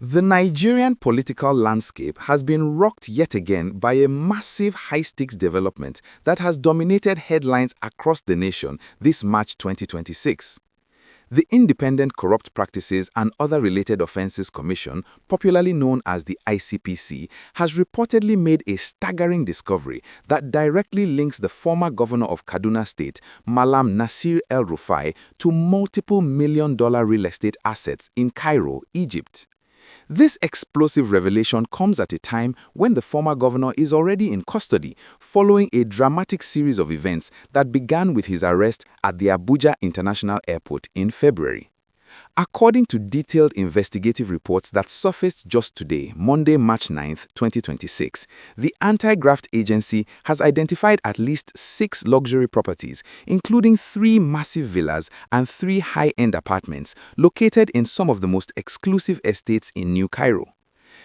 The Nigerian political landscape has been rocked yet again by a massive high-stakes development that has dominated headlines across the nation this March 2026. The Independent Corrupt Practices and Other Related Offences Commission, popularly known as the ICPC, has reportedly made a staggering discovery that directly links the former governor of Kaduna State, Malam Nasir El-Rufai, to multiple million-dollar real estate assets in Cairo, Egypt. This explosive revelation comes at a time when the former governor is already in custody following a dramatic series of events that began with his arrest at the Abuja International Airport in February. According to detailed investigative reports that surfaced just today, Monday, March 9, 2026, the anti-graft agency has identified at least 6 luxury properties, including 3 massive villas and 3 high-end apartments located in some of the most exclusive estates in New Cairo.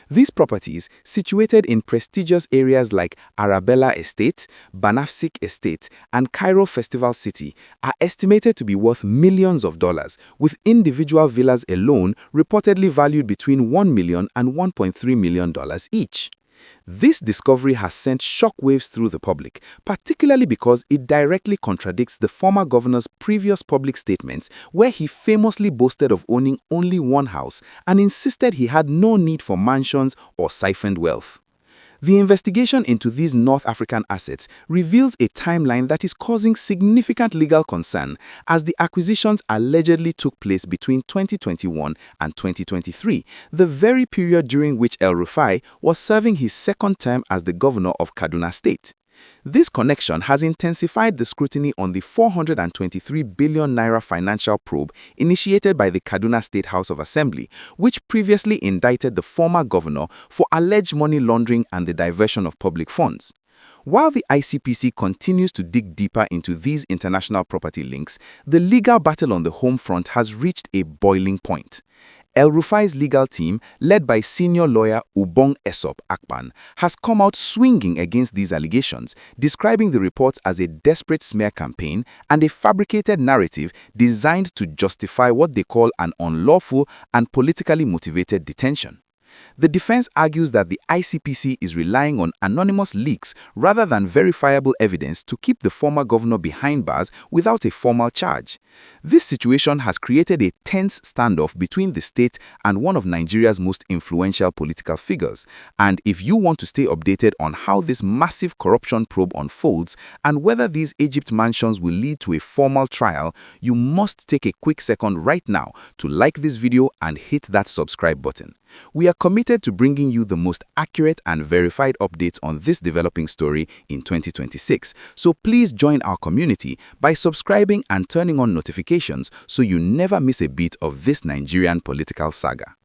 These properties, situated in prestigious areas like Arabilla Estate, Banafsik Estate, and Cairo Festival City, are estimated to be worth millions of dollars, with individual villas alone reportedly valued between $1 million and $1.3 million each. This discovery has sent shockwaves through the public, particularly because it directly contradicts the former governor's previous public statements where he famously boasted of owning only one house and insisted he had no need for mansions or siphoned wealth. The investigation into these North African assets reveals a timeline that is causing significant legal concern as the acquisitions allegedly took place between 2021 and 2023, the very period during which El-Rufai was serving his second term as the governor of Kaduna State. This connection has intensified the scrutiny on the 423 billion naira financial probe initiated by the Kaduna State House of Assembly, which previously indicted the former governor for alleged money laundering and the diversion of public funds. While the ICPC continues to dig deeper into these international property links, the legal battle on the home front has reached a boiling point. El-Rufai's legal team, led by senior lawyer Ubong Esop Akpan, has come out swinging against these allegations, describing the reports as a desperate smear campaign and a fabricated narrative designed to justify what they call an unlawful and politically motivated detention. The defense argues that the ICPC is relying on anonymous leaks rather than verifiable evidence to keep the former governor behind bars without a formal charge. This situation has created a tense standoff between the state and one of Nigeria's most influential political figures. And if you want to stay updated on how this massive corruption probe unfolds and whether these Egypt mansions will lead to a formal trial, you must take a quick second right now to like this video and hit that subscribe button. We are committed to bringing you the most accurate and verified updates on this developing story in 2026, so please join our community by subscribing and turning on notifications so you never miss a beat of this Nigerian political saga.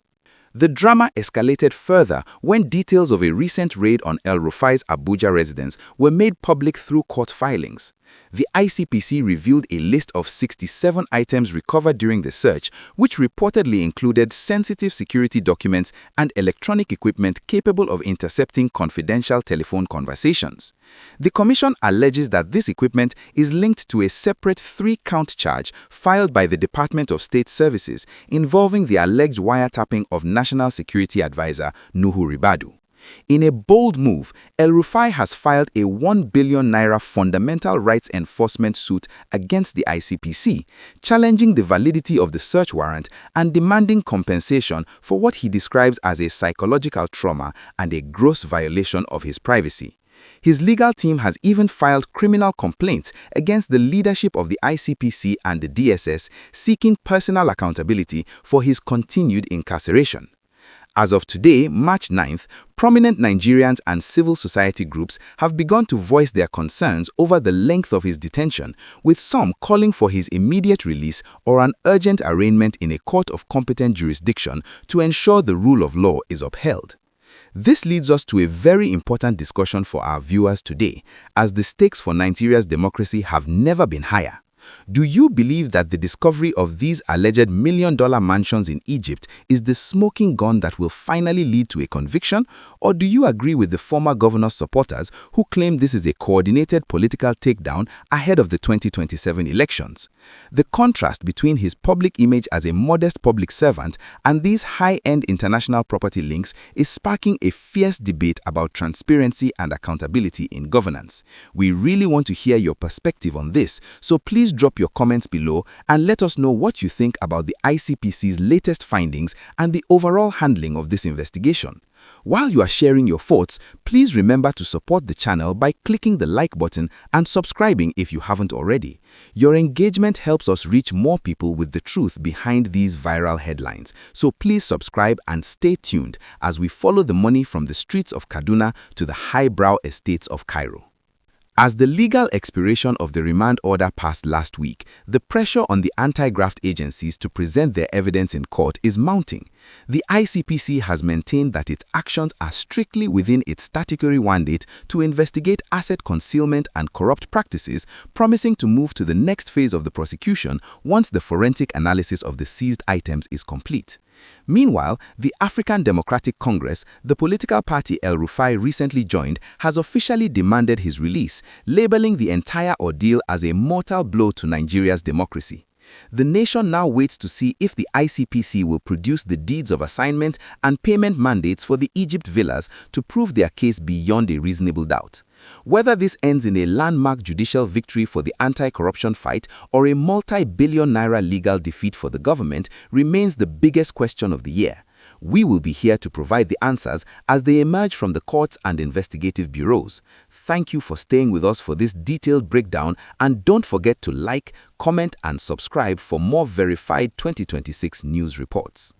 The drama escalated further when details of a recent raid on El-Rufai's Abuja residence were made public through court filings. The ICPC revealed a list of 67 items recovered during the search, which reportedly included sensitive security documents and electronic equipment capable of intercepting confidential telephone conversations. The commission alleges that this equipment is linked to a separate 3-count charge filed by the Department of State Services involving the alleged wiretapping of National Security Advisor Nuhu Ribadu. In a bold move, El-Rufai has filed a 1 billion naira fundamental rights enforcement suit against the ICPC, challenging the validity of the search warrant and demanding compensation for what he describes as a psychological trauma and a gross violation of his privacy. His legal team has even filed criminal complaints against the leadership of the ICPC and the DSS, seeking personal accountability for his continued incarceration. As of today, March 9th, prominent Nigerians and civil society groups have begun to voice their concerns over the length of his detention, with some calling for his immediate release or an urgent arraignment in a court of competent jurisdiction to ensure the rule of law is upheld. This leads us to a very important discussion for our viewers today, as the stakes for Nigeria's democracy have never been higher. Do you believe that the discovery of these alleged million-dollar mansions in Egypt is the smoking gun that will finally lead to a conviction? Or do you agree with the former governor's supporters who claim this is a coordinated political takedown ahead of the 2027 elections? The contrast between his public image as a modest public servant and these high-end international property links is sparking a fierce debate about transparency and accountability in governance. We really want to hear your perspective on this, so please drop your comments below and let us know what you think about the ICPC's latest findings and the overall handling of this investigation. While you are sharing your thoughts, please remember to support the channel by clicking the like button and subscribing if you haven't already. Your engagement helps us reach more people with the truth behind these viral headlines, so please subscribe and stay tuned as we follow the money from the streets of Kaduna to the highbrow estates of Cairo. As the legal expiration of the remand order passed last week, the pressure on the anti-graft agencies to present their evidence in court is mounting. The ICPC has maintained that its actions are strictly within its statutory mandate to investigate asset concealment and corrupt practices, promising to move to the next phase of the prosecution once the forensic analysis of the seized items is complete. Meanwhile, the African Democratic Congress, the political party El-Rufai recently joined, has officially demanded his release, labeling the entire ordeal as a mortal blow to Nigeria's democracy. The nation now waits to see if the ICPC will produce the deeds of assignment and payment mandates for the Egypt villas to prove their case beyond a reasonable doubt. Whether this ends in a landmark judicial victory for the anti-corruption fight or a multi-billion naira legal defeat for the government remains the biggest question of the year. We will be here to provide the answers as they emerge from the courts and investigative bureaus. Thank you for staying with us for this detailed breakdown, and don't forget to like, comment and subscribe for more verified 2026 news reports.